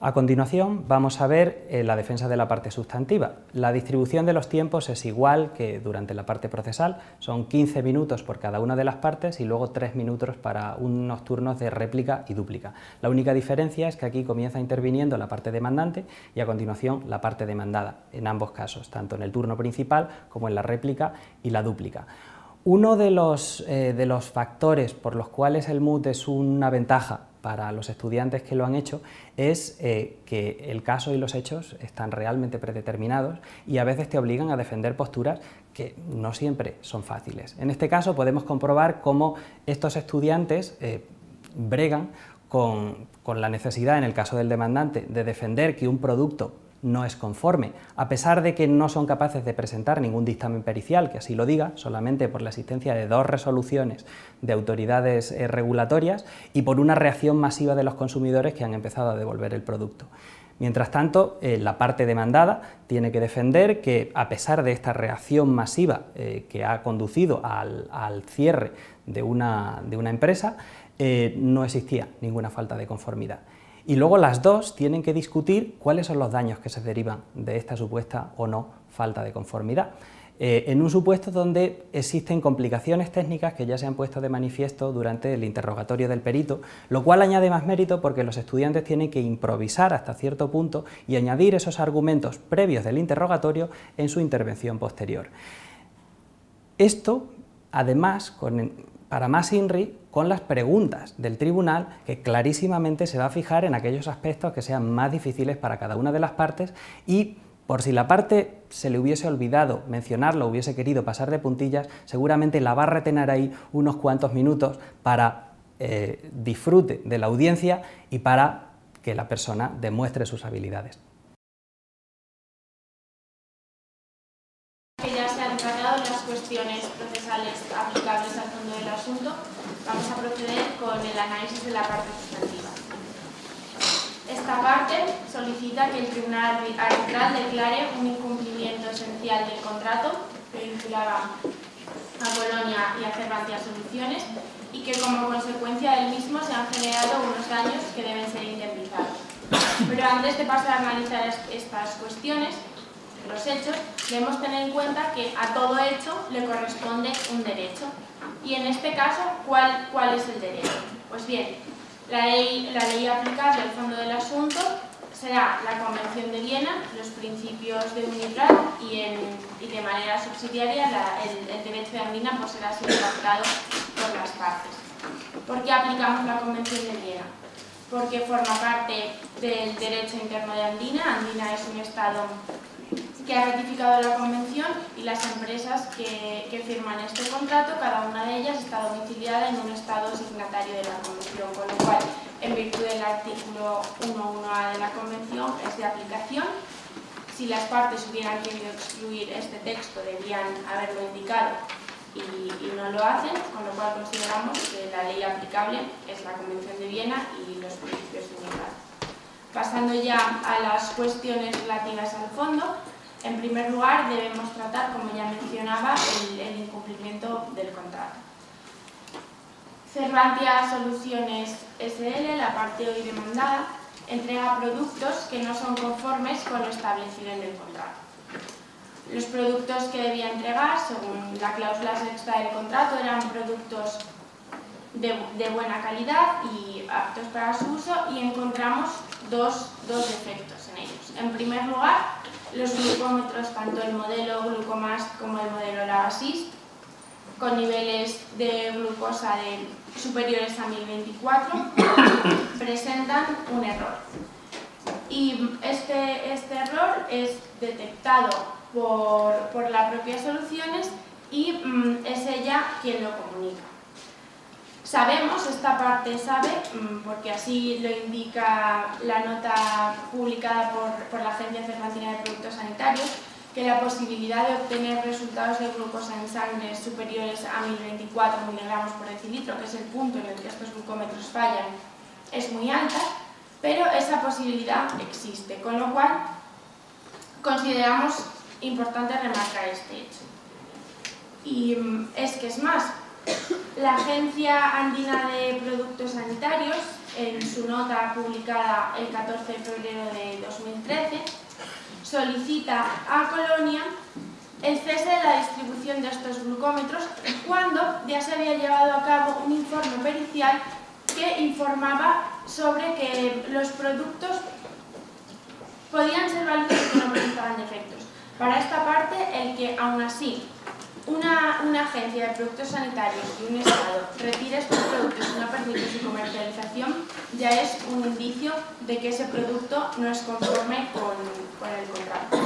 A continuación vamos a ver la defensa de la parte sustantiva. La distribución de los tiempos es igual que durante la parte procesal, son 15 minutos por cada una de las partes y luego 3 minutos para unos turnos de réplica y dúplica. La única diferencia es que aquí comienza interviniendo la parte demandante y a continuación la parte demandada, en ambos casos, tanto en el turno principal como en la réplica y la dúplica. Uno de los factores por los cuales el MUT es una ventaja para los estudiantes que lo han hecho es que el caso y los hechos están realmente predeterminados y a veces te obligan a defender posturas que no siempre son fáciles. En este caso podemos comprobar cómo estos estudiantes bregan con la necesidad, en el caso del demandante, de defender que un producto no es conforme, a pesar de que no son capaces de presentar ningún dictamen pericial que así lo diga, solamente por la existencia de 2 resoluciones de autoridades regulatorias y por una reacción masiva de los consumidores que han empezado a devolver el producto. Mientras tanto, la parte demandada tiene que defender que, a pesar de esta reacción masiva que ha conducido al cierre de una empresa, no existía ninguna falta de conformidad. Y luego las dos tienen que discutir cuáles son los daños que se derivan de esta supuesta o no falta de conformidad. En un supuesto donde existen complicaciones técnicas que ya se han puesto de manifiesto durante el interrogatorio del perito, lo cual añade más mérito porque los estudiantes tienen que improvisar hasta cierto punto y añadir esos argumentos previos del interrogatorio en su intervención posterior. Esto, además, para más INRI, con las preguntas del tribunal, que clarísimamente se va a fijar en aquellos aspectos que sean más difíciles para cada una de las partes y, por si la parte se le hubiese olvidado mencionarlo, hubiese querido pasar de puntillas, seguramente la va a retener ahí unos cuantos minutos para disfrute de la audiencia y para que la persona demuestre sus habilidades. Que ya se han tratado las cuestiones procesales aplicables al fondo del asunto, vamos a proceder con el análisis de la parte sustantiva. Esta parte solicita que el Tribunal Arbitral declare un incumplimiento esencial del contrato que vinculaba a Polonia y a Cervantes Soluciones y que como consecuencia del mismo se han generado unos daños que deben ser indemnizados. Pero antes de pasar a analizar estas cuestiones, los hechos, debemos tener en cuenta que a todo hecho le corresponde un derecho. Y en este caso, ¿cuál es el derecho? Pues bien, la ley aplicable al fondo del asunto será la Convención de Viena, los principios de unidad y de manera subsidiaria el derecho de Andina por ser así tratado por las partes. ¿Por qué aplicamos la Convención de Viena? Porque forma parte del derecho interno de Andina. Andina es un Estado que ha ratificado la Convención y las empresas que firman este contrato, cada una de ellas está domiciliada en un Estado signatario de la Convención, con lo cual, en virtud del artículo 1.1a de la Convención, es de aplicación. Si las partes hubieran querido excluir este texto, debían haberlo indicado y no lo hacen, con lo cual consideramos que la ley aplicable es la Convención de Viena y los principios de unidad. Pasando ya a las cuestiones relativas al fondo, en primer lugar debemos tratar, como ya mencionaba, el incumplimiento del contrato. Cervantes Soluciones SL, la parte hoy demandada, entrega productos que no son conformes con lo establecido en el contrato. Los productos que debía entregar, según la cláusula sexta del contrato, eran productos de buena calidad y aptos para su uso, y encontramos dos defectos en ellos. En primer lugar, los glucómetros, tanto el modelo Glucomast como el modelo Lavasys, con niveles de glucosa superiores a 1024, presentan un error. Y este error es detectado por la propia Soluciones y es ella quien lo comunica. Sabemos, esta parte sabe, porque así lo indica la nota publicada por la Agencia Cervantina de Productos Sanitarios, que la posibilidad de obtener resultados de glucosa en sangre superiores a 1024 miligramos por decilitro, que es el punto en el que estos glucómetros fallan, es muy alta, pero esa posibilidad existe, con lo cual consideramos importante remarcar este hecho. Y es que es más, la Agencia Andina de Productos Sanitarios en su nota publicada el 14 de febrero de 2013, solicita a Colonia el cese de la distribución de estos glucómetros cuando ya se había llevado a cabo un informe pericial que informaba sobre que los productos podían ser válidos y que no presentaban defectos. Para esta parte, el que aún así una agencia de productos sanitarios y un Estado retire estos productos y no permite su comercialización ya es un indicio de que ese producto no es conforme con el contrato.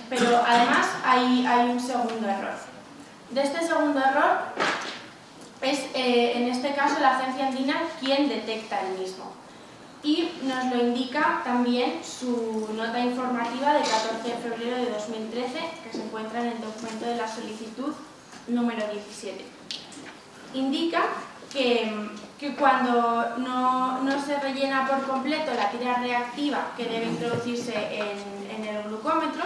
Pero además hay un segundo error. De este segundo error es en este caso la agencia andina quien detecta el mismo. Y nos lo indica también su nota informativa de 14 de febrero de 2013, que se encuentra en el documento de la solicitud número 17. Indica que cuando no se rellena por completo la tira reactiva que debe introducirse en el glucómetro,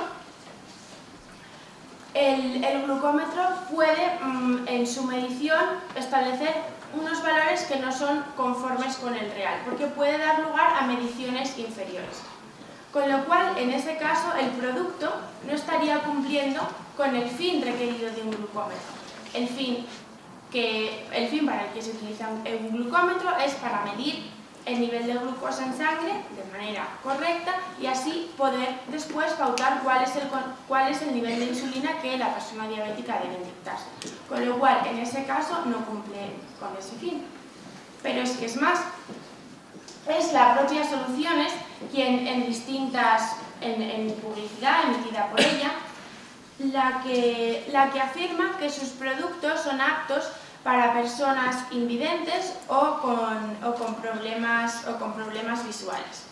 el glucómetro puede en su medición establecer unos valores que no son conformes con el real, porque puede dar lugar a mediciones inferiores. Con lo cual, en ese caso, el producto no estaría cumpliendo con el fin requerido de un glucómetro. El fin para el que se utiliza un glucómetro es para medir el nivel de glucosa en sangre de manera correcta y así poder después pautar cuál es el nivel de insulina que la persona diabética debe inyectarse. Con lo cual, en ese caso, no cumple con ese fin. Pero es que es más, es la propia Soluciones quien en publicidad emitida por ella, la que afirma que sus productos son aptos para personas invidentes o con problemas visuales.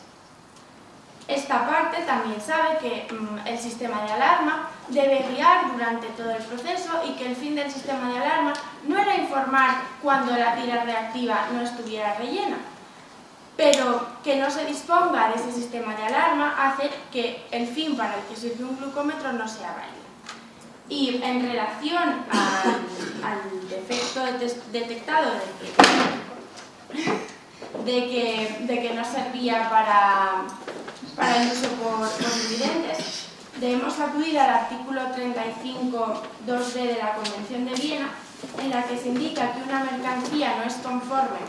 Esta parte también sabe que el sistema de alarma debe guiar durante todo el proceso y que el fin del sistema de alarma no era informar cuando la tira reactiva no estuviera rellena, pero que no se disponga de ese sistema de alarma hace que el fin para el que sirve un glucómetro no sea válido. Y en relación al defecto detectado de que no servía para el uso por invidentes, debemos acudir al artículo 35.2b de la Convención de Viena, en la que se indica que una mercancía no es conforme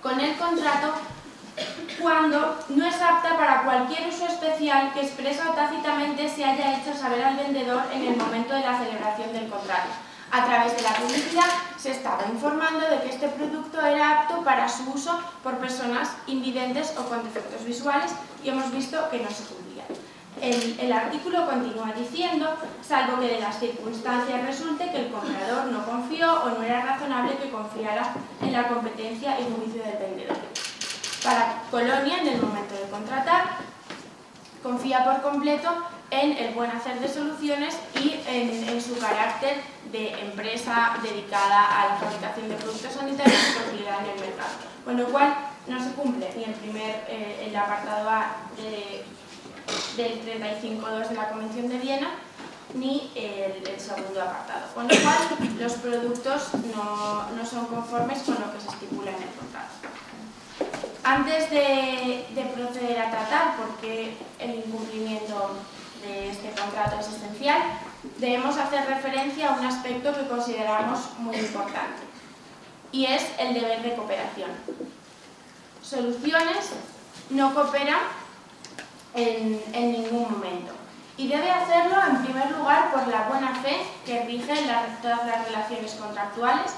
con el contrato cuando no es apta para cualquier uso especial que expresa o tácitamente se haya hecho saber al vendedor en el momento de la celebración del contrato. A través de la publicidad se estaba informando de que este producto era apto para su uso por personas invidentes o con defectos visuales y hemos visto que no se cumplía. El artículo continúa diciendo, salvo que de las circunstancias resulte que el comprador no confió o no era razonable que confiara en la competencia y juicio del vendedor. Para Colonia, en el momento de contratar, confía por completo en el buen hacer de Soluciones y en su carácter de empresa dedicada a la fabricación de productos sanitarios y consolidada en el mercado. Con lo cual, no se cumple ni el apartado A del 35.2 de la Convención de Viena, ni el segundo apartado. Con lo cual, los productos no son conformes con lo que se estipula en el contrato. Antes de proceder a tratar por qué el incumplimiento de este contrato es esencial, debemos hacer referencia a un aspecto que consideramos muy importante, y es el deber de cooperación. Soluciones no coopera en ningún momento, y debe hacerlo en primer lugar por la buena fe que rige todas las relaciones contractuales.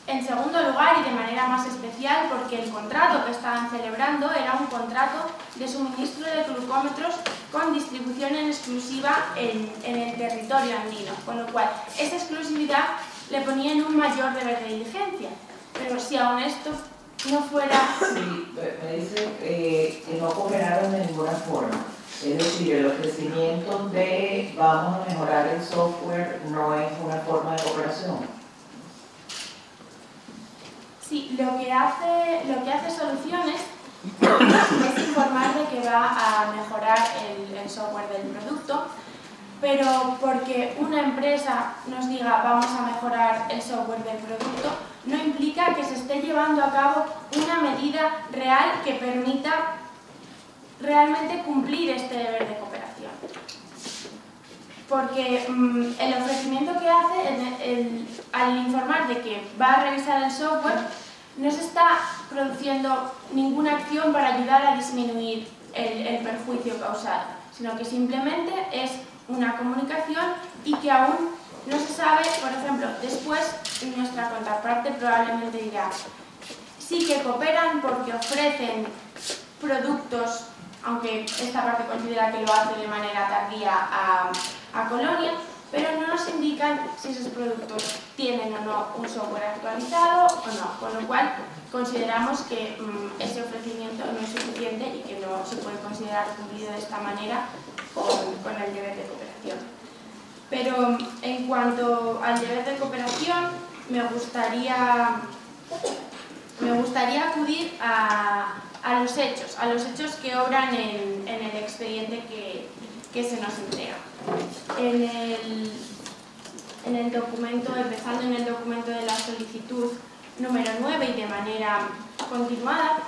En segundo lugar, y de manera más especial, porque el contrato que estaban celebrando era un contrato de suministro de glucómetros con distribución en exclusiva en el territorio andino, con lo cual esa exclusividad le ponía en un mayor deber de diligencia. Pero si aún esto no fuera... Sí, me dice que no cooperaron de ninguna forma. Es decir, el ofrecimiento de vamos a mejorar el software no es una forma de cooperación. Sí, lo que hace Soluciones es informar de que va a mejorar el software del producto, pero porque una empresa nos diga vamos a mejorar el software del producto, no implica que se esté llevando a cabo una medida real que permita realmente cumplir este deber de cooperación. Porque el ofrecimiento que hace al informar de que va a revisar el software no se está produciendo ninguna acción para ayudar a disminuir el perjuicio causado, sino que simplemente es una comunicación y que aún no se sabe. Por ejemplo, después nuestra contraparte probablemente dirá sí que cooperan porque ofrecen productos, aunque esta parte considera que lo hace de manera tardía a Colonia, pero no nos indican si esos productos tienen o no un software actualizado o no, con lo cual consideramos que ese ofrecimiento no es suficiente y que no se puede considerar cumplido de esta manera con el deber de cooperación. Pero en cuanto al deber de cooperación, me gustaría acudir a los hechos que obran en el expediente que se nos entrega. En el documento, empezando en el documento de la solicitud número 9 y de manera continuada,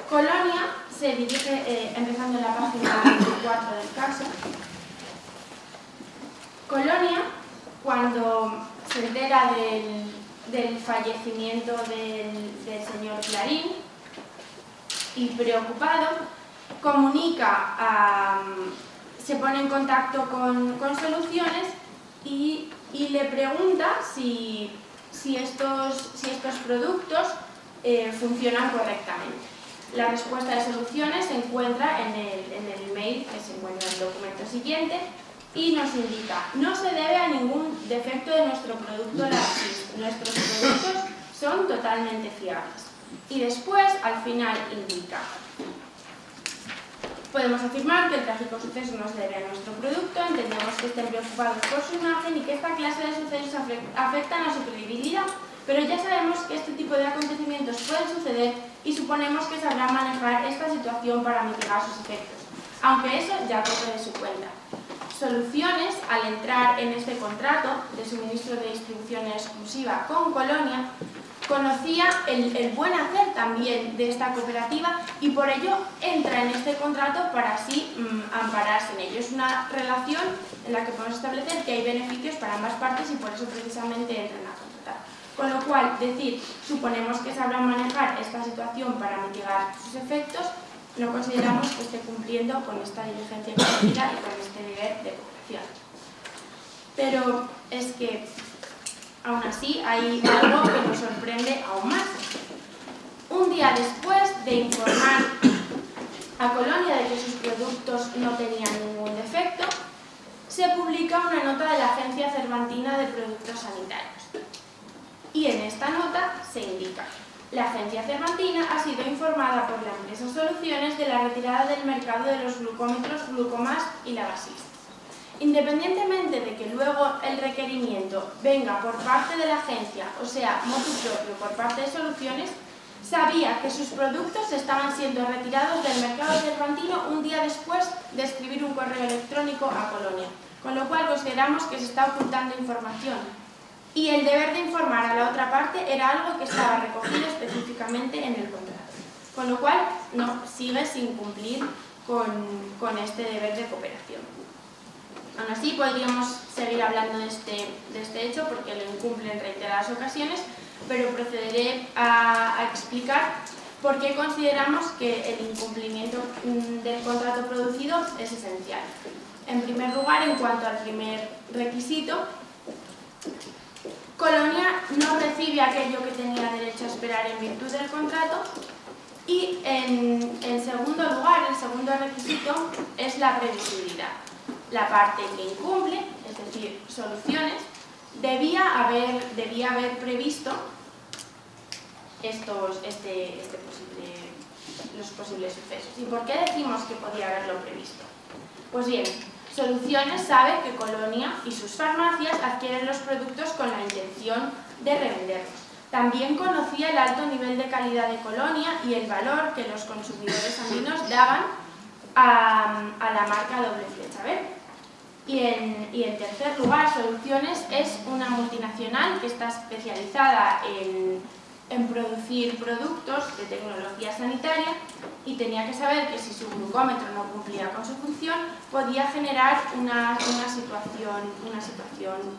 Colonia se dirige, empezando en la página 24 del caso, Colonia, cuando se entera del fallecimiento del señor Clarín y preocupado, se pone en contacto con Soluciones y le pregunta si estos productos funcionan correctamente. La respuesta de Soluciones se encuentra en el email que se encuentra en el documento siguiente y nos indica: no se debe a ningún defecto de nuestro producto LASIS, nuestros productos son totalmente fiables. Y después, al final, indica: podemos afirmar que el trágico suceso no se debe a nuestro producto, entendemos que estén preocupados por su imagen y que esta clase de sucesos afectan a su credibilidad, pero ya sabemos que este tipo de acontecimientos pueden suceder y suponemos que sabrán manejar esta situación para mitigar sus efectos, aunque eso ya corre de su cuenta. Soluciones, al entrar en este contrato de suministro de distribución exclusiva con Colonia, conocía el buen hacer también de esta cooperativa y por ello entra en este contrato para así ampararse en ello. Es una relación en la que podemos establecer que hay beneficios para ambas partes y por eso precisamente entran a contratar. Con lo cual, suponemos que sabrán manejar esta situación para mitigar sus efectos, no consideramos que esté cumpliendo con esta diligencia conocida y con este deber de cooperación. Pero es que aún así, hay algo que nos sorprende aún más. Un día después de informar a Colonia de que sus productos no tenían ningún defecto, se publica una nota de la Agencia Cervantina de Productos Sanitarios. Y en esta nota se indica: la Agencia Cervantina ha sido informada por la empresa Soluciones de la retirada del mercado de los glucómetros Glucomast y Lavasys. Independientemente de que luego el requerimiento venga por parte de la agencia, o sea, motu propio por parte de Soluciones, sabía que sus productos estaban siendo retirados del mercado cervantino un día después de escribir un correo electrónico a Colonia, con lo cual consideramos que se está ocultando información. Y el deber de informar a la otra parte era algo que estaba recogido específicamente en el contrato, con lo cual no sigue sin cumplir con este deber de cooperación. Aún así, podríamos seguir hablando de este hecho porque lo incumple en reiteradas ocasiones, pero procederé a explicar por qué consideramos que el incumplimiento del contrato producido es esencial. En primer lugar, en cuanto al primer requisito, Colonia no recibe aquello que tenía derecho a esperar en virtud del contrato y, en segundo lugar, el segundo requisito es la previsibilidad. La parte que incumple, es decir, Soluciones, debía haber previsto los posibles sucesos. ¿Y por qué decimos que podía haberlo previsto? Pues bien, Soluciones sabe que Colonia y sus farmacias adquieren los productos con la intención de revenderlos. También conocía el alto nivel de calidad de Colonia y el valor que los consumidores andinos daban a la marca Doble Flecha Verde. Y en tercer lugar, Soluciones es una multinacional que está especializada en producir productos de tecnología sanitaria y tenía que saber que si su glucómetro no cumplía con su función podía generar una situación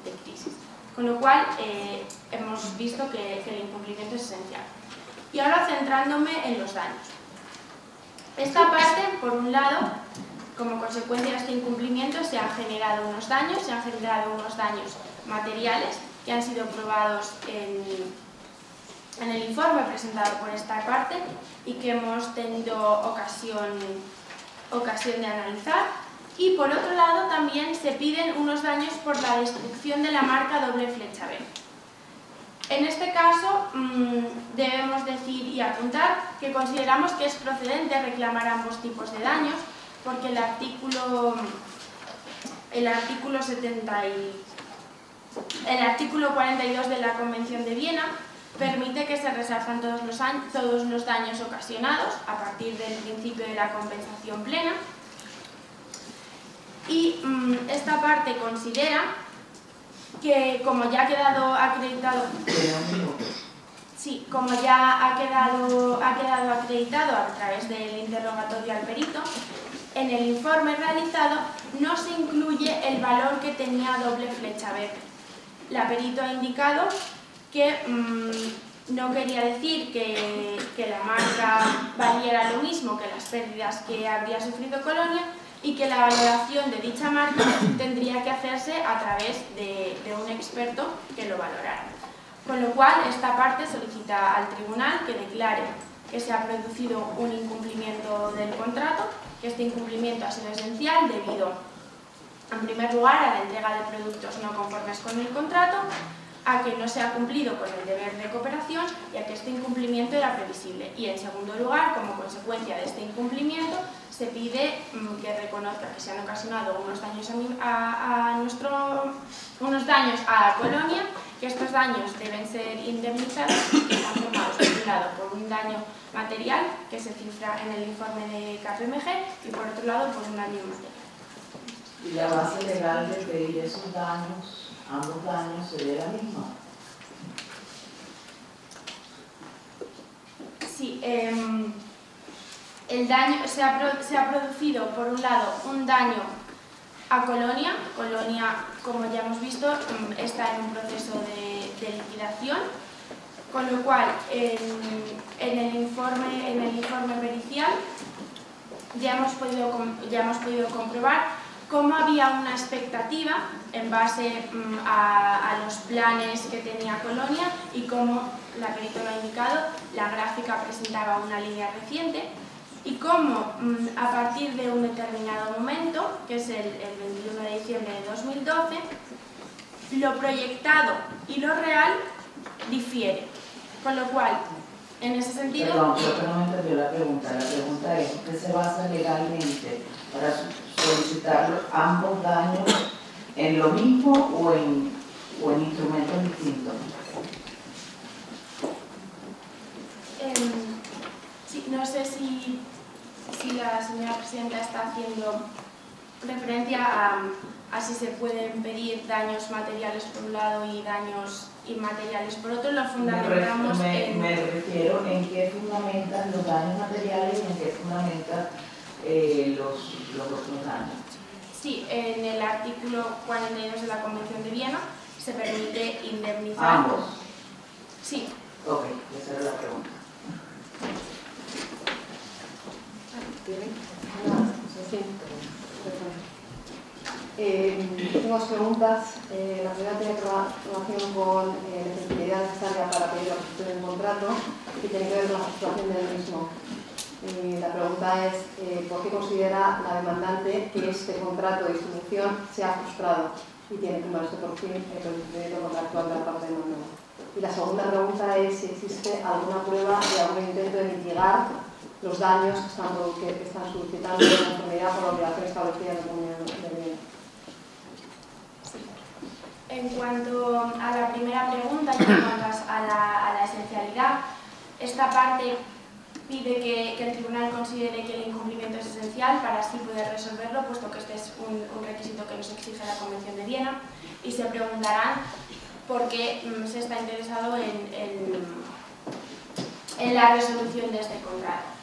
de crisis. Con lo cual hemos visto que el incumplimiento es esencial. Y ahora centrándome en los daños. Esta parte, por un lado, como consecuencia de este incumplimiento se han generado unos daños materiales que han sido probados en el informe presentado por esta parte y que hemos tenido ocasión de analizar. Y por otro lado también se piden unos daños por la destrucción de la marca doble flecha verde. En este caso debemos decir y apuntar que consideramos que es procedente reclamar ambos tipos de daños porque el artículo 42 de la Convención de Viena permite que se resarzan todos los daños ocasionados a partir del principio de la compensación plena. Y esta parte considera que, como ya ha quedado acreditado, a través del interrogatorio al perito, en el informe realizado no se incluye el valor que tenía doble flecha verde. La perito ha indicado que no quería decir que la marca valiera lo mismo que las pérdidas que habría sufrido Colonia y que la valoración de dicha marca tendría que hacerse a través de un experto que lo valorara. Con lo cual, esta parte solicita al tribunal que declare que se ha producido un incumplimiento del contrato, que este incumplimiento ha sido esencial debido, en primer lugar, a la entrega de productos no conformes con el contrato, a que no se ha cumplido con el deber de cooperación y a que este incumplimiento era previsible. Y en segundo lugar, como consecuencia de este incumplimiento, se pide que reconozca que se han ocasionado unos daños a Colonia, que estos daños deben ser indemnizados y que están formados, por un lado, por un daño material que se cifra en el informe de KPMG y por otro lado por un daño material. ¿Y la base legal de pedir esos daños, ambos daños, sería la misma? Sí, el daño se ha producido, por un lado, un daño a Colonia. Colonia, como ya hemos visto, está en un proceso de liquidación, con lo cual en el informe pericial ya hemos podido comprobar cómo había una expectativa en base a los planes que tenía Colonia y cómo, la perito lo ha indicado, la gráfica presentaba una línea reciente y cómo a partir de un determinado momento, que es el 21 de diciembre de 2012, lo proyectado y lo real difiere. Con lo cual, en ese sentido... Perdón, creo que no me entendió la pregunta. La pregunta es, ¿qué se basa legalmente para solicitar ambos daños en lo mismo o en instrumentos distintos? Sí, no sé si la señora presidenta está haciendo referencia a si se pueden pedir daños materiales por un lado y daños inmateriales por otro. Lo fundamentamos me refiero en qué fundamentan los daños materiales y en qué fundamentan los otros daños. Sí, en el artículo 42 de la Convención de Viena se permite indemnizar. ¿Ambos? Sí. Ok, esa era la pregunta. Tengo dos preguntas. La primera tiene relación con la sensibilidad necesaria para pedir la ejecución del contrato y tiene que ver con la situación del mismo. La pregunta es ¿por qué considera la demandante que este contrato de distribución se ha frustrado y tiene que ponerse por fin el procedimiento contractual de la parte demandada? Y la segunda pregunta es si existe alguna prueba de algún intento de mitigar los daños que están suscitando de conformidad con la obligación establecida en la Comunidad de Viena. En cuanto a la primera pregunta y en cuanto a la esencialidad, esta parte pide que el tribunal considere que el incumplimiento es esencial para así poder resolverlo, puesto que este es un requisito que nos exige la Convención de Viena, y se preguntarán por qué se está interesado en la resolución de este contrato.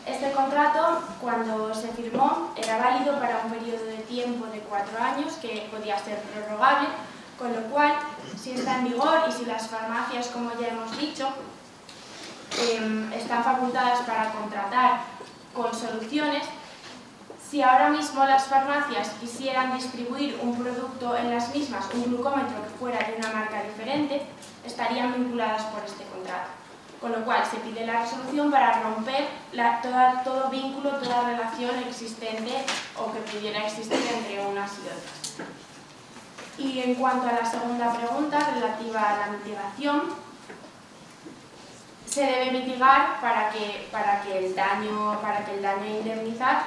Este contrato, cuando se firmó, era válido para un periodo de tiempo de 4 años que podía ser prorrogable, con lo cual, si está en vigor y si las farmacias, como ya hemos dicho, están facultadas para contratar con Soluciones, si ahora mismo las farmacias quisieran distribuir un producto en las mismas, un glucómetro que fuera de una marca diferente, estarían vinculadas por este contrato. Con lo cual se pide la resolución para romper todo vínculo, toda relación existente o que pudiera existir entre unas y otras. Y en cuanto a la segunda pregunta relativa a la mitigación, se debe mitigar para que el daño a indemnizar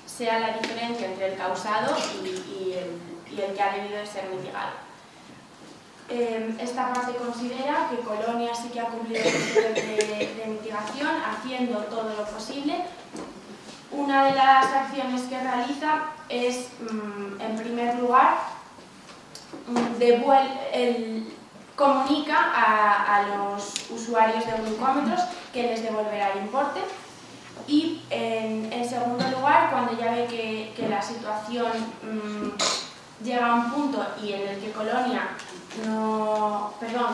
sea la diferencia entre el causado y el que ha debido de ser mitigado. Esta parte considera que Colonia sí que ha cumplido el deber de mitigación, haciendo todo lo posible. Una de las acciones que realiza es, en primer lugar, comunica a los usuarios de glucómetros que les devolverá el importe. Y en segundo lugar, cuando ya ve que la situación llega a un punto y en el que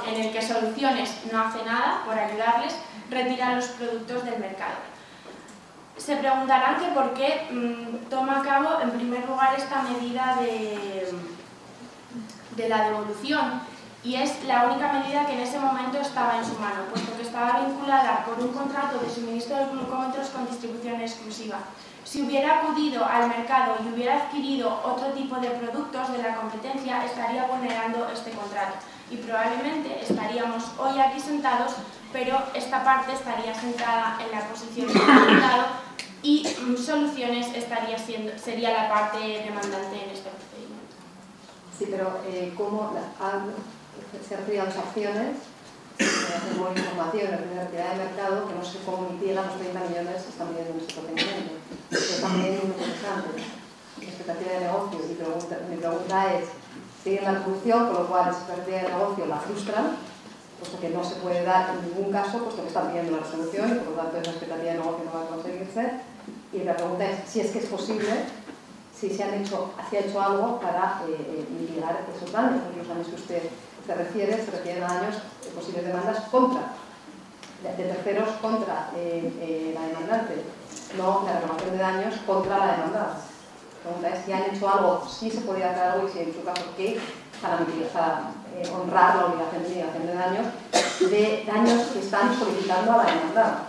en el que Soluciones no hace nada por ayudarles, retira los productos del mercado. Se preguntarán que por qué toma a cabo, en primer lugar, esta medida de la devolución, y es la única medida que en ese momento estaba en su mano, puesto que estaba vinculada por un contrato de suministro de glucómetros con distribución exclusiva. Si hubiera acudido al mercado y hubiera adquirido otro tipo de productos de la competencia, estaría vulnerando este contrato. Y probablemente estaríamos hoy aquí sentados, pero esta parte estaría sentada en la posición del demandado y Soluciones sería la parte demandante en este procedimiento. Sí, pero ¿cómo se retiran las acciones? Tenemos información en la retirada de mercado que no sé cómo mitigan los 30 millones que están pidiendo en este procedimiento. Eso es también muy interesante. Expectativa de negocio. Mi pregunta es, siguen la resolución, con lo cual esa expectativa de negocio la frustran, puesto que no se puede dar en ningún caso, puesto que están pidiendo la resolución y por lo tanto esa expectativa de negocio no va a conseguirse. Y la pregunta es si es que es posible, si se ha hecho algo para mitigar esos daños. Los daños que usted se refieren a daños, posibles demandas de terceros contra la demandante, no la reclamación de daños contra la demandada. La pregunta es si han hecho algo, si se podía hacer algo y si en su caso qué, para honrar la obligación de mitigación de daños que están solicitando a la demandada.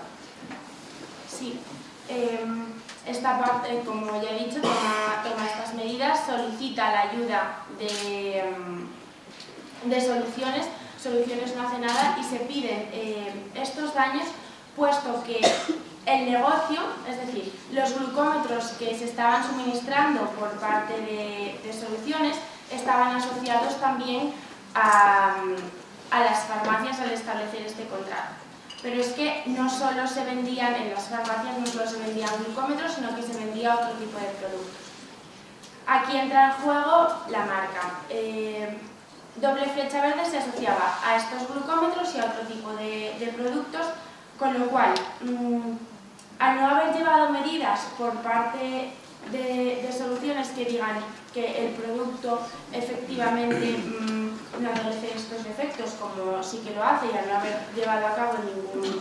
Sí. Esta parte, como ya he dicho, toma estas medidas, solicita la ayuda de Soluciones. Soluciones no hace nada y se piden estos daños, puesto que el negocio, es decir, los glucómetros que se estaban suministrando por parte de Soluciones estaban asociados también a las farmacias al establecer este contrato. Pero es que no solo se vendían en las farmacias, no solo se vendían glucómetros, sino que se vendía otro tipo de productos. Aquí entra en juego la marca. Doble Flecha Verde se asociaba a estos glucómetros y a otro tipo de productos, con lo cual, al no haber llevado medidas por parte de Soluciones que digan que el producto efectivamente no adolece estos defectos, como sí que lo hace, y al no haber llevado a cabo ningún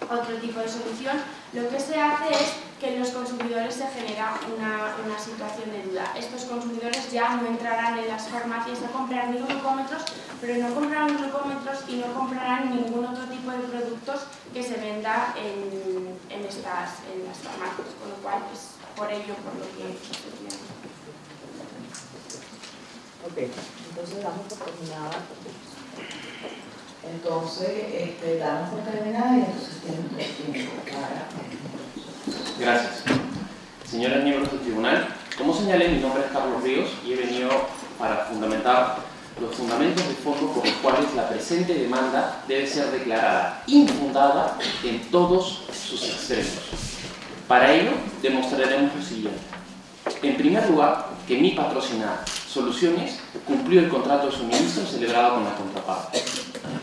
otro tipo de solución, lo que se hace es que en los consumidores se genera una situación de duda. Estos consumidores ya no entrarán en las farmacias a comprar ni glucómetros, pero no comprarán glucómetros y no comprarán ningún otro tipo de productos que se venda en las farmacias, con lo cual es por ello por lo que Ok, entonces damos por terminada. Entonces, damos por terminada y entonces tenemos tiempo para... Gracias. Señores miembros del tribunal, como señalé, mi nombre es Carlos Ríos y he venido para fundamentar los fundamentos de fondo por los cuales la presente demanda debe ser declarada infundada en todos sus extremos. Para ello, demostraremos lo siguiente. En primer lugar, que mi patrocinada, Soluciones, cumplió el contrato de suministro celebrado con la contraparte.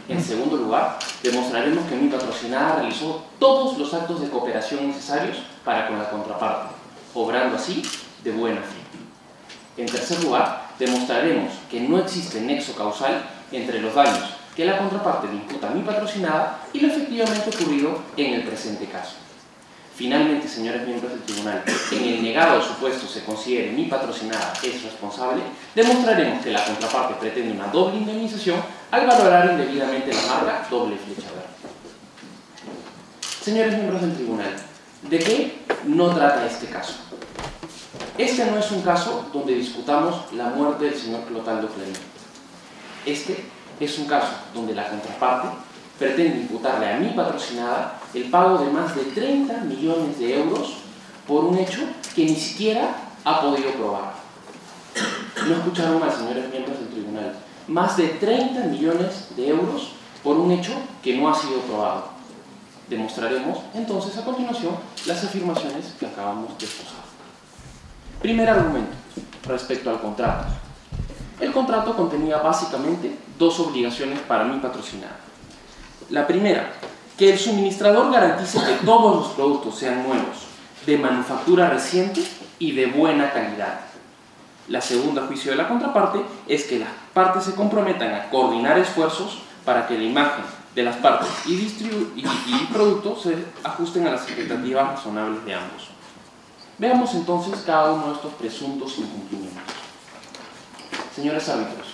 En segundo lugar, demostraremos que mi patrocinada realizó todos los actos de cooperación necesarios para con la contraparte, obrando así de buena fe. En tercer lugar, demostraremos que no existe nexo causal entre los daños que la contraparte le imputa a mi patrocinada y lo efectivamente ocurrido en el presente caso. Finalmente, señores miembros del tribunal, en el negado supuesto se considere mi patrocinada es responsable, demostraremos que la contraparte pretende una doble indemnización al valorar indebidamente la marca doble flecha verde. Señores miembros del tribunal, ¿de qué no trata este caso? Este no es un caso donde discutamos la muerte del señor Clotaldo Clarín. Este es un caso donde la contraparte pretende imputarle a mi patrocinada el pago de más de 30 millones de euros por un hecho que ni siquiera ha podido probar. No escucharon mal, señores miembros del tribunal. Más de 30 millones de euros por un hecho que no ha sido probado. Demostraremos entonces a continuación las afirmaciones que acabamos de exposar. Primer argumento, respecto al contrato. El contrato contenía básicamente dos obligaciones para mi patrocinada. La primera, que el suministrador garantice que todos los productos sean nuevos, de manufactura reciente y de buena calidad. La segunda, a juicio de la contraparte, es que las partes se comprometan a coordinar esfuerzos para que la imagen de las partes y productos se ajusten a las expectativas razonables de ambos. Veamos entonces cada uno de estos presuntos incumplimientos. Señores árbitros,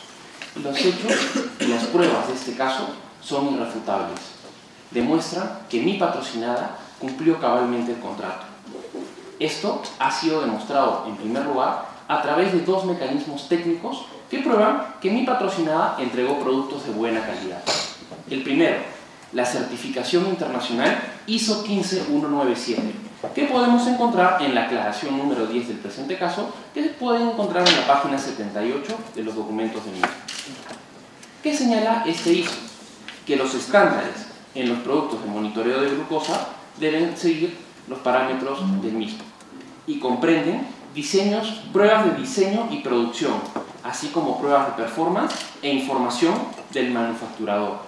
los hechos y las pruebas de este caso son irrefutables. Demuestran que mi patrocinada cumplió cabalmente el contrato. Esto ha sido demostrado, en primer lugar, a través de dos mecanismos técnicos que prueban que mi patrocinada entregó productos de buena calidad. El primero, la certificación internacional ISO 15197, que podemos encontrar en la aclaración número 10 del presente caso, que se pueden encontrar en la página 78 de los documentos del mismo. ¿Qué señala este ISO? Que los estándares en los productos de monitoreo de glucosa deben seguir los parámetros del mismo y comprenden pruebas de diseño y producción, así como pruebas de performance e información del manufacturador.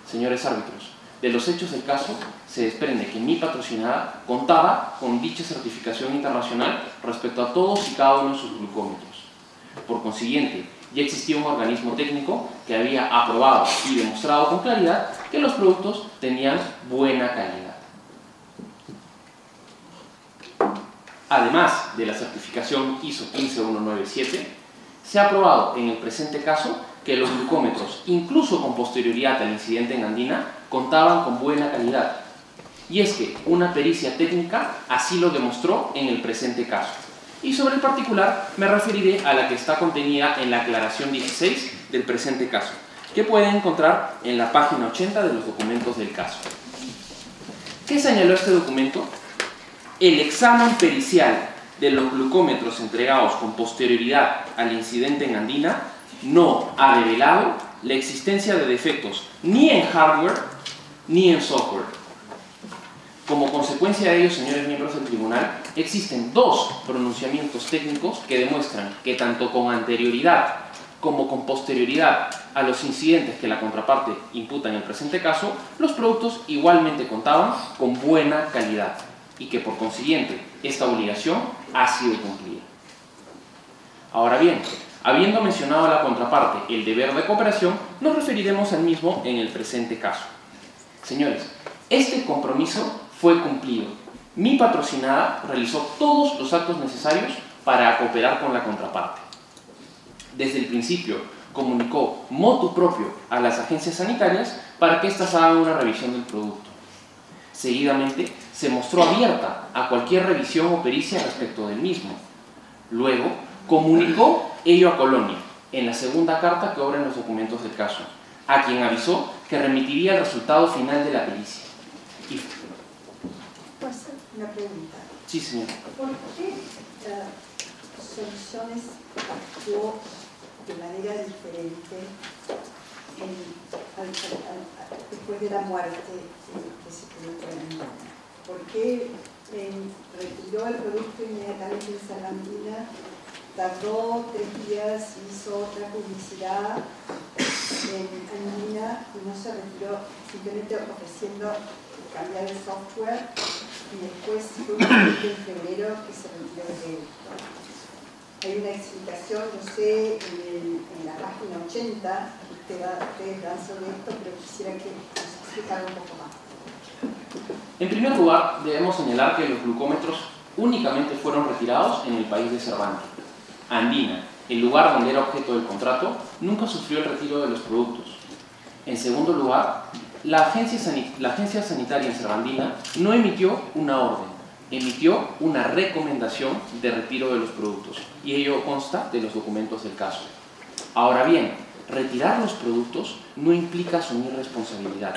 Señores árbitros, de los hechos del caso se desprende que mi patrocinada contaba con dicha certificación internacional respecto a todos y cada uno de sus glucómetros. Por consiguiente, ya existía un organismo técnico que había aprobado y demostrado con claridad que los productos tenían buena calidad. Además de la certificación ISO 15197, se ha probado en el presente caso que los glucómetros, incluso con posterioridad al incidente en Andina, contaban con buena calidad. Y es que una pericia técnica así lo demostró en el presente caso. Y sobre el particular me referiré a la que está contenida en la aclaración 16 del presente caso, que pueden encontrar en la página 80 de los documentos del caso. ¿Qué señaló este documento? El examen pericial de los glucómetros entregados con posterioridad al incidente en Andina no ha revelado la existencia de defectos ni en hardware ni en software. Como consecuencia de ello, señores miembros del tribunal, existen dos pronunciamientos técnicos que demuestran que tanto con anterioridad como con posterioridad a los incidentes que la contraparte imputa en el presente caso, los productos igualmente contaban con buena calidad y que por consiguiente esta obligación ha sido cumplida. Ahora bien, habiendo mencionado a la contraparte el deber de cooperación, nos referiremos al mismo en el presente caso. Señores, este compromiso fue cumplido. Mi patrocinada realizó todos los actos necesarios para cooperar con la contraparte. Desde el principio comunicó motu propio a las agencias sanitarias para que éstas hagan una revisión del producto. Seguidamente se mostró abierta a cualquier revisión o pericia respecto del mismo. Luego comunicó ello a Colonia, en la segunda carta que obra en los documentos del caso, a quien avisó que remitiría el resultado final de la pericia. ¿Puedo hacer una pregunta? Sí, señor. ¿Por qué Soluciones actuó de manera diferente después de la muerte que se produjo en Andina? ¿por qué retiró el producto inmediatamente en Salambina? Tardó 3 días, hizo otra publicidad en Andina y no se retiró, simplemente ofreciendo cambiar el software, y después fue en febrero que se retiró de él. Hay una explicación, no sé, en la página 80, ustedes dan sobre esto, pero quisiera que nos explicara un poco más. En primer lugar, debemos señalar que los glucómetros únicamente fueron retirados en el país de Cervantes. Andina, el lugar donde era objeto del contrato, nunca sufrió el retiro de los productos. En segundo lugar, la agencia sanitaria en Cervantina no emitió una orden, emitió una recomendación de retiro de los productos, y ello consta de los documentos del caso. Ahora bien, retirar los productos no implica asumir responsabilidad.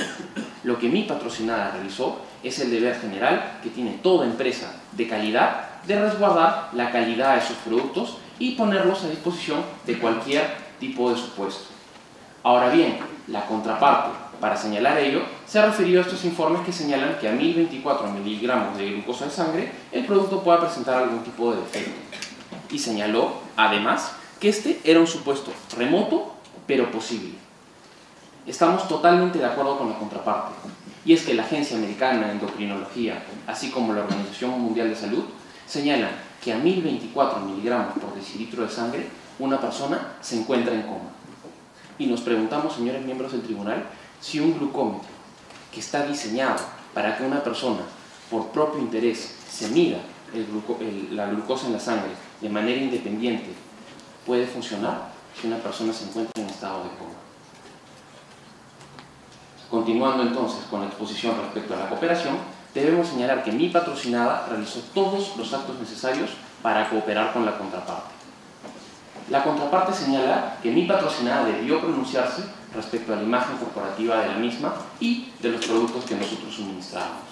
Lo que mi patrocinada realizó es el deber general que tiene toda empresa de calidad de resguardar la calidad de sus productos y ponerlos a disposición de cualquier tipo de supuesto. Ahora bien, la contraparte, para señalar ello, se ha referido a estos informes que señalan que a 1024 miligramos de glucosa de sangre el producto pueda presentar algún tipo de defecto. Y señaló, además, que este era un supuesto remoto, pero posible. Estamos totalmente de acuerdo con la contraparte, y es que la Agencia Americana de Endocrinología, así como la Organización Mundial de Salud, señalan que a 1024 miligramos por decilitro de sangre una persona se encuentra en coma. Y nos preguntamos, señores miembros del tribunal, si un glucómetro que está diseñado para que una persona, por propio interés, se mida la glucosa en la sangre de manera independiente, puede funcionar si una persona se encuentra en estado de coma. Continuando entonces con la exposición respecto a la cooperación, debemos señalar que mi patrocinada realizó todos los actos necesarios para cooperar con la contraparte. La contraparte señala que mi patrocinada debió pronunciarse respecto a la imagen corporativa de la misma y de los productos que nosotros suministramos.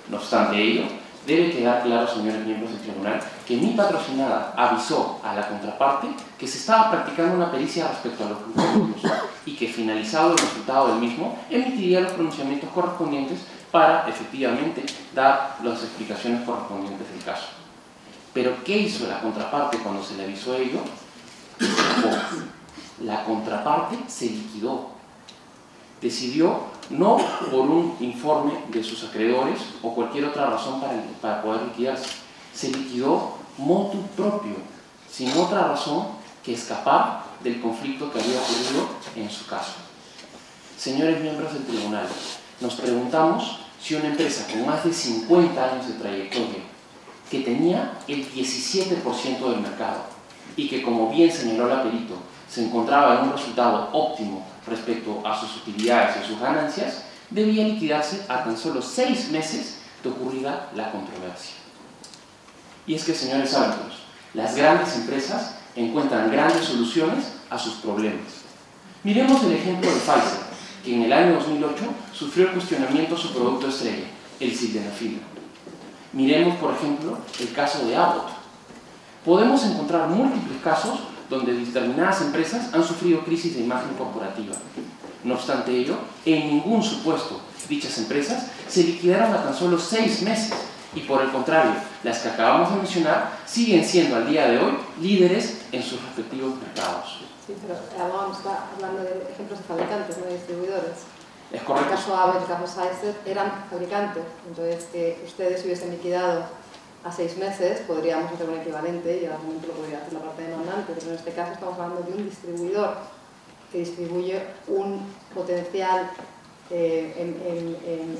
No obstante ello, debe quedar claro, señores miembros del tribunal, que mi patrocinada avisó a la contraparte que se estaba practicando una pericia respecto a los glucómetros y que, finalizado el resultado del mismo, emitiría los pronunciamientos correspondientes para, efectivamente, dar las explicaciones correspondientes del caso. Pero, ¿qué hizo la contraparte cuando se le avisó ello? La contraparte se liquidó. Decidió, no por un informe de sus acreedores o cualquier otra razón para poder liquidarse, se liquidó motu proprio, sin otra razón que escapar del conflicto que había ocurrido en su caso. Señores miembros del tribunal, nos preguntamos si una empresa con más de 50 años de trayectoria, que tenía el 17% del mercado y que, como bien señaló la perito, se encontraba en un resultado óptimo respecto a sus utilidades y sus ganancias, debía liquidarse a tan solo 6 meses de ocurrida la controversia. Y es que, señores árbitros, las grandes empresas encuentran grandes soluciones a sus problemas. Miremos el ejemplo de Pfizer, que en el año 2008 sufrió el cuestionamiento a su producto estrella, el sildenafil. Miremos, por ejemplo, el caso de Abbott. Podemos encontrar múltiples casos donde determinadas empresas han sufrido crisis de imagen corporativa. No obstante ello, en ningún supuesto dichas empresas se liquidaron a tan solo 6 meses y, por el contrario, las que acabamos de mencionar siguen siendo al día de hoy líderes en sus respectivos mercados. Sí, pero está hablando de ejemplos de fabricantes, no de distribuidores. Es correcto. En el caso Abbott, en el caso Pfizer, eran fabricantes. Entonces, que ustedes hubiesen liquidado a 6 meses, podríamos hacer un equivalente y al momento lo podría hacer la parte demandante, pero en este caso estamos hablando de un distribuidor que distribuye un potencial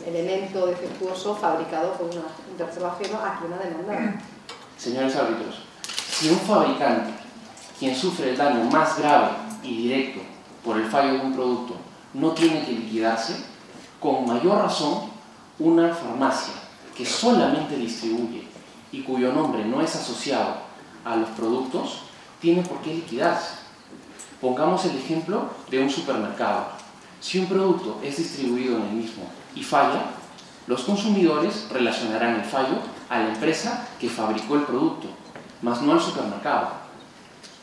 elemento defectuoso fabricado por un tercero ajeno a quien ha demandado. Señores árbitros, si un fabricante, quien sufre el daño más grave y directo por el fallo de un producto, no tiene que liquidarse, con mayor razón una farmacia que solamente distribuye y cuyo nombre no es asociado a los productos, tiene por qué liquidarse. Pongamos el ejemplo de un supermercado. Si un producto es distribuido en el mismo y falla, los consumidores relacionarán el fallo a la empresa que fabricó el producto, mas no al supermercado.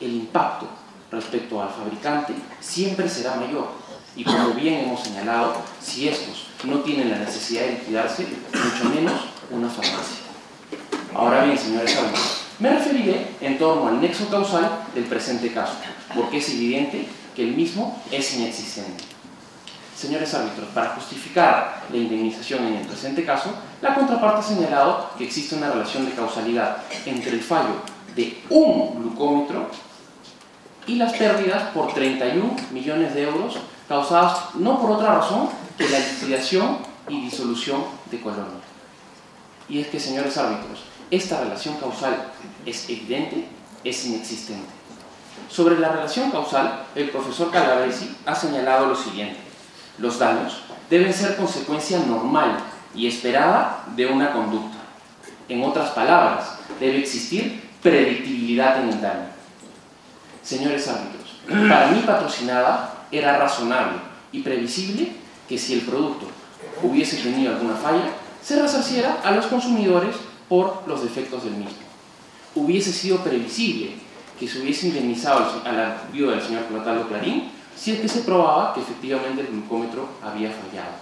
El impacto respecto al fabricante siempre será mayor, y como bien hemos señalado, si estos no tienen la necesidad de liquidarse, mucho menos una farmacia. Ahora bien, señores árbitros, me referiré en torno al nexo causal del presente caso, porque es evidente que el mismo es inexistente. Señores árbitros, para justificar la indemnización en el presente caso, la contraparte ha señalado que existe una relación de causalidad entre el fallo de un glucómetro y las pérdidas por 31 millones de euros causadas no por otra razón que la liquidación y disolución de Colonia. Y es que, señores árbitros, esta relación causal es evidente, es inexistente. Sobre la relación causal, el profesor Calabresi ha señalado lo siguiente: los daños deben ser consecuencia normal y esperada de una conducta. En otras palabras, debe existir predictibilidad en el daño. Señores árbitros, para mi patrocinada era razonable y previsible que si el producto hubiese tenido alguna falla, se resarciera a los consumidores por los defectos del mismo. Hubiese sido previsible que se hubiese indemnizado a la viuda del señor Clotaldo Clarín si es que se probaba que efectivamente el glucómetro había fallado.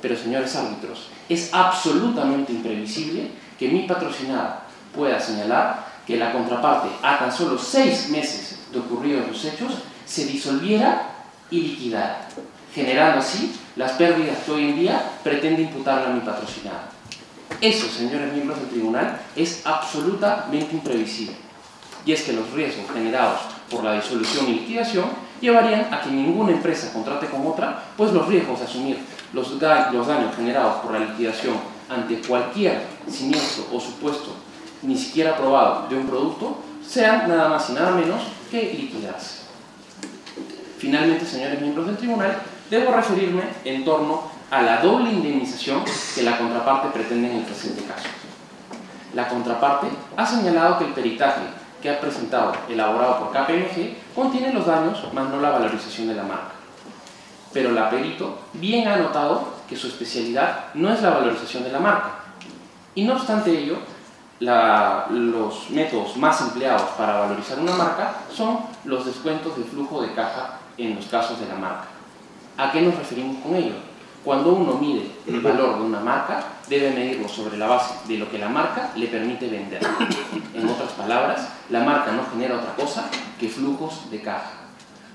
Pero, señores árbitros, es absolutamente imprevisible que mi patrocinada pueda señalar que la contraparte, a tan solo 6 meses de ocurridos los hechos, se disolviera y liquidara, generando así las pérdidas que hoy en día pretende imputarle a mi patrocinada. Eso, señores miembros del tribunal, es absolutamente imprevisible. Y es que los riesgos generados por la disolución y liquidación llevarían a que ninguna empresa contrate con otra, pues los riesgos de asumir los daños generados por la liquidación ante cualquier siniestro o supuesto ni siquiera probado de un producto sean nada más y nada menos que liquidarse. Finalmente, señores miembros del tribunal, debo referirme en torno a la doble indemnización que la contraparte pretende en el presente caso. La contraparte ha señalado que el peritaje que ha presentado, elaborado por KPMG, contiene los daños, más no la valorización de la marca. Pero la perito bien ha notado que su especialidad no es la valorización de la marca. Y no obstante ello, los métodos más empleados para valorizar una marca son los descuentos de flujo de caja en los casos de la marca. ¿A qué nos referimos con ello? Cuando uno mide el valor de una marca, debe medirlo sobre la base de lo que la marca le permite vender. En otras palabras, la marca no genera otra cosa que flujos de caja.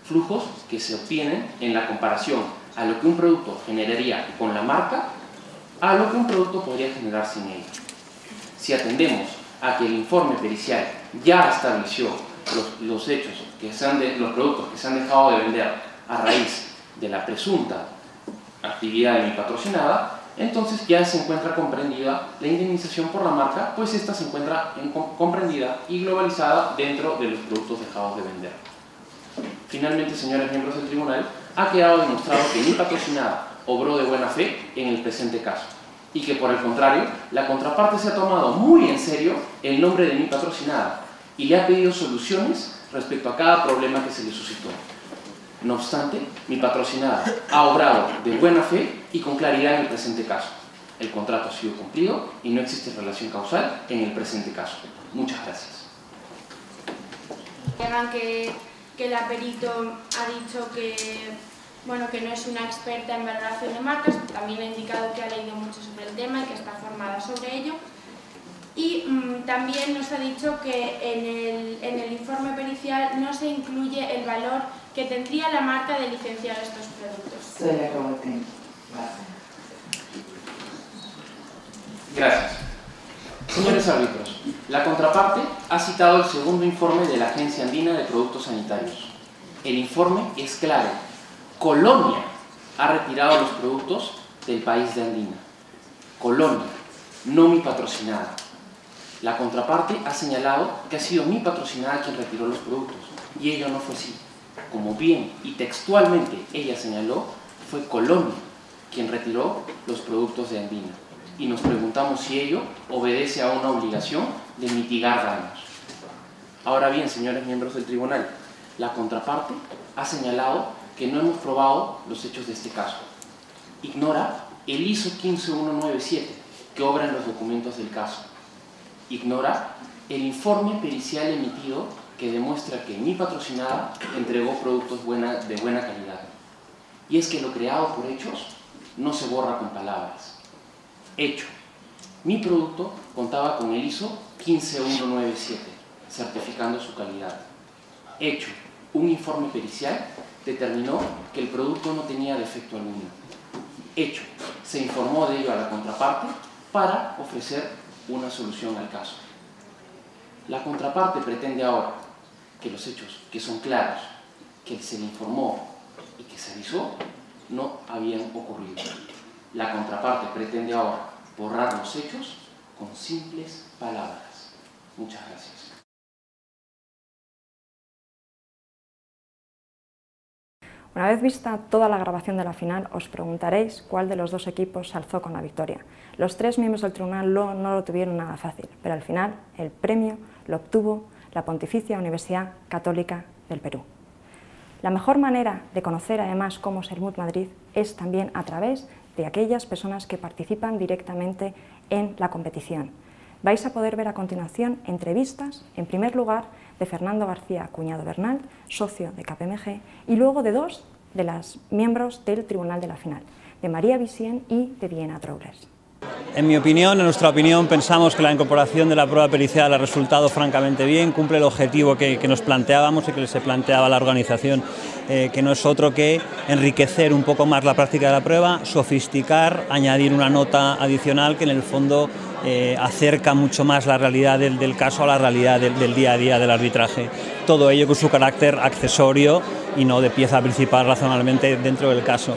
Flujos que se obtienen en la comparación a lo que un producto generaría con la marca a lo que un producto podría generar sin ella. Si atendemos a que el informe pericial ya estableció los hechos, los productos que se han dejado de vender a raíz de la presunta actividad de mi patrocinada, entonces ya se encuentra comprendida la indemnización por la marca, pues esta se encuentra comprendida y globalizada dentro de los productos dejados de vender. Finalmente, señores miembros del tribunal, ha quedado demostrado que mi patrocinada obró de buena fe en el presente caso y que, por el contrario, la contraparte se ha tomado muy en serio el nombre de mi patrocinada y le ha pedido soluciones respecto a cada problema que se le suscitó. No obstante, mi patrocinada ha obrado de buena fe y con claridad en el presente caso. El contrato ha sido cumplido y no existe relación causal en el presente caso. Muchas gracias. Que la perito ha dicho que, bueno, que no es una experta en valoración de marcas, también ha indicado que ha leído mucho sobre el tema y que está formada sobre ello. Y también nos ha dicho que en el informe pericial no se incluye el valor que tendría la marca de licenciar estos productos. Se le acabó el tiempo. Gracias. Señores árbitros, la contraparte ha citado el segundo informe de la Agencia Andina de Productos Sanitarios. El informe es claro. Colonia ha retirado los productos del país de Andina. Colonia, no mi patrocinada. La contraparte ha señalado que ha sido mi patrocinada quien retiró los productos, y ello no fue así. Como bien y textualmente ella señaló, fue Colonia quien retiró los productos de Andina. Y nos preguntamos si ello obedece a una obligación de mitigar daños. Ahora bien, señores miembros del tribunal, la contraparte ha señalado que no hemos probado los hechos de este caso. Ignora el ISO 15197 que obra en los documentos del caso. Ignora el informe pericial emitido que demuestra que mi patrocinada entregó productos de buena calidad. Y es que lo creado por hechos no se borra con palabras. Hecho. Mi producto contaba con el ISO 15197, certificando su calidad. Hecho un informe pericial, determinó que el producto no tenía defecto alguno. Hecho, se informó de ello a la contraparte para ofrecer una solución al caso. La contraparte pretende ahora que los hechos, que son claros, que se le informó y que se avisó, no habían ocurrido. La contraparte pretende ahora borrar los hechos con simples palabras. Muchas gracias. Una vez vista toda la grabación de la final, os preguntaréis cuál de los dos equipos se alzó con la victoria. Los tres miembros del tribunal no lo tuvieron nada fácil, pero al final el premio lo obtuvo la Pontificia Universidad Católica del Perú. La mejor manera de conocer además cómo es el MUT Madrid es también a través de aquellas personas que participan directamente en la competición. Vais a poder ver a continuación entrevistas, en primer lugar, de Fernando García Cuñado Bernal, socio de KPMG, y luego de dos de las miembros del Tribunal de la Final, de María Vicien y de Diana Troubles. En mi opinión, en nuestra opinión, pensamos que la incorporación de la prueba pericial ha resultado francamente bien, cumple el objetivo que nos planteábamos y que se planteaba la organización, que no es otro que enriquecer un poco más la práctica de la prueba, sofisticar, añadir una nota adicional que en el fondo acerca mucho más la realidad del caso a la realidad del día a día del arbitraje. Todo ello con su carácter accesorio y no de pieza principal razonablemente dentro del caso.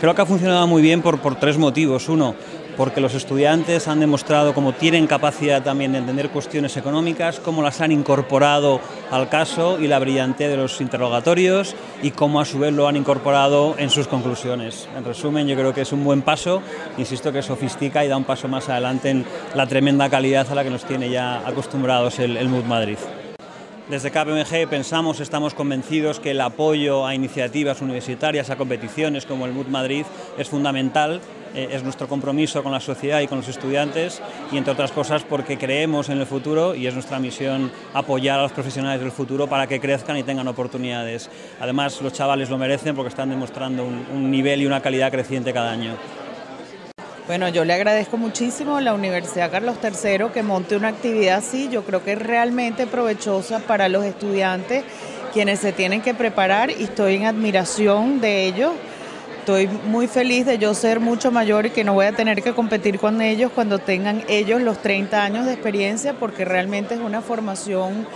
Creo que ha funcionado muy bien por tres motivos. Uno, porque los estudiantes han demostrado cómo tienen capacidad también de entender cuestiones económicas, cómo las han incorporado al caso y la brillantez de los interrogatorios y cómo a su vez lo han incorporado en sus conclusiones. En resumen, yo creo que es un buen paso, insisto que sofistica y da un paso más adelante en la tremenda calidad a la que nos tiene ya acostumbrados el MUT Madrid. Desde KPMG pensamos, estamos convencidos que el apoyo a iniciativas universitarias, a competiciones como el MUT Madrid es fundamental. Es nuestro compromiso con la sociedad y con los estudiantes y, entre otras cosas, porque creemos en el futuro y es nuestra misión apoyar a los profesionales del futuro para que crezcan y tengan oportunidades. Además, los chavales lo merecen porque están demostrando un nivel y una calidad creciente cada año. Bueno, yo le agradezco muchísimo a la Universidad Carlos III que monte una actividad así. Yo creo que es realmente provechosa para los estudiantes, quienes se tienen que preparar, y estoy en admiración de ellos. Estoy muy feliz de yo ser mucho mayor y que no voy a tener que competir con ellos cuando tengan ellos los 30 años de experiencia, porque realmente es una formación,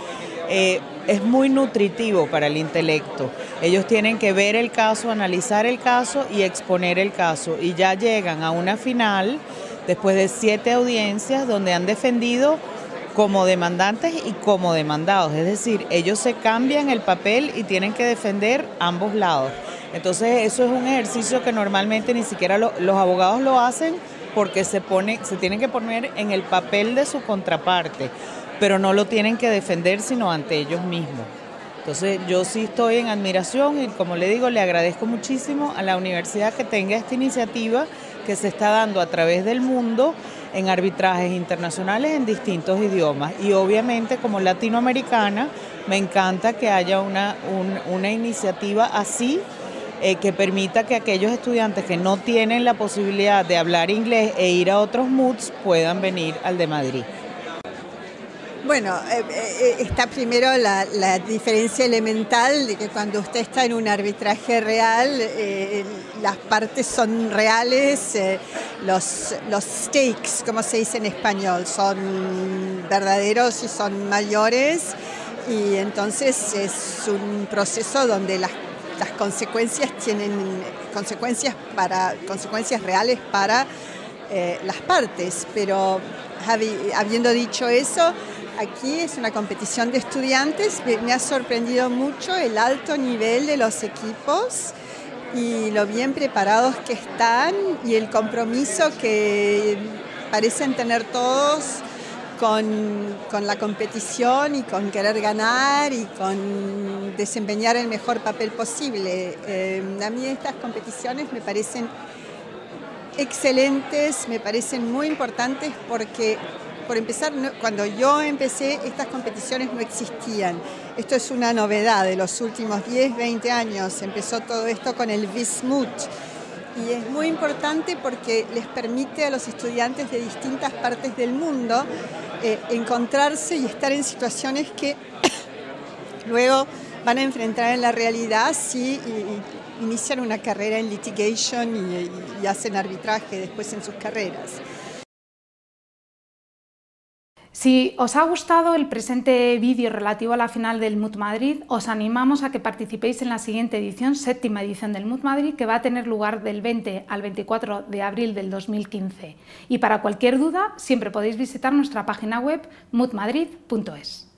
es muy nutritivo para el intelecto. Ellos tienen que ver el caso, analizar el caso y exponer el caso, y ya llegan a una final después de 7 audiencias donde han defendido como demandantes y como demandados, es decir, ellos se cambian el papel y tienen que defender ambos lados. Entonces eso es un ejercicio que normalmente ni siquiera los abogados lo hacen, porque se tienen que poner en el papel de su contraparte, pero no lo tienen que defender sino ante ellos mismos. Entonces yo sí estoy en admiración y, como le digo, le agradezco muchísimo a la universidad que tenga esta iniciativa que se está dando a través del mundo en arbitrajes internacionales en distintos idiomas, y obviamente como latinoamericana me encanta que haya una iniciativa así, que permita que aquellos estudiantes que no tienen la posibilidad de hablar inglés e ir a otros MUTs puedan venir al de Madrid. Bueno, está primero la diferencia elemental de que cuando usted está en un arbitraje real, las partes son reales, los stakes, como se dice en español, son verdaderos y son mayores, y entonces es un proceso donde las consecuencias tienen consecuencias reales para las partes. Pero habiendo dicho eso, aquí es una competición de estudiantes. Me ha sorprendido mucho el alto nivel de los equipos y lo bien preparados que están, y el compromiso que parecen tener todos con la competición y con querer ganar y con desempeñar el mejor papel posible. A mí estas competiciones me parecen excelentes, me parecen muy importantes porque, por empezar, cuando yo empecé, estas competiciones no existían. Esto es una novedad de los últimos 10, 20 años. Empezó todo esto con el Vismut y es muy importante porque les permite a los estudiantes de distintas partes del mundo encontrarse y estar en situaciones que luego van a enfrentar en la realidad si inician una carrera en litigation y hacen arbitraje después en sus carreras. Si os ha gustado el presente vídeo relativo a la final del MUT Madrid, os animamos a que participéis en la siguiente edición, 7ª edición del MUT Madrid, que va a tener lugar del 20 al 24 de abril del 2015. Y para cualquier duda, siempre podéis visitar nuestra página web mutmadrid.es.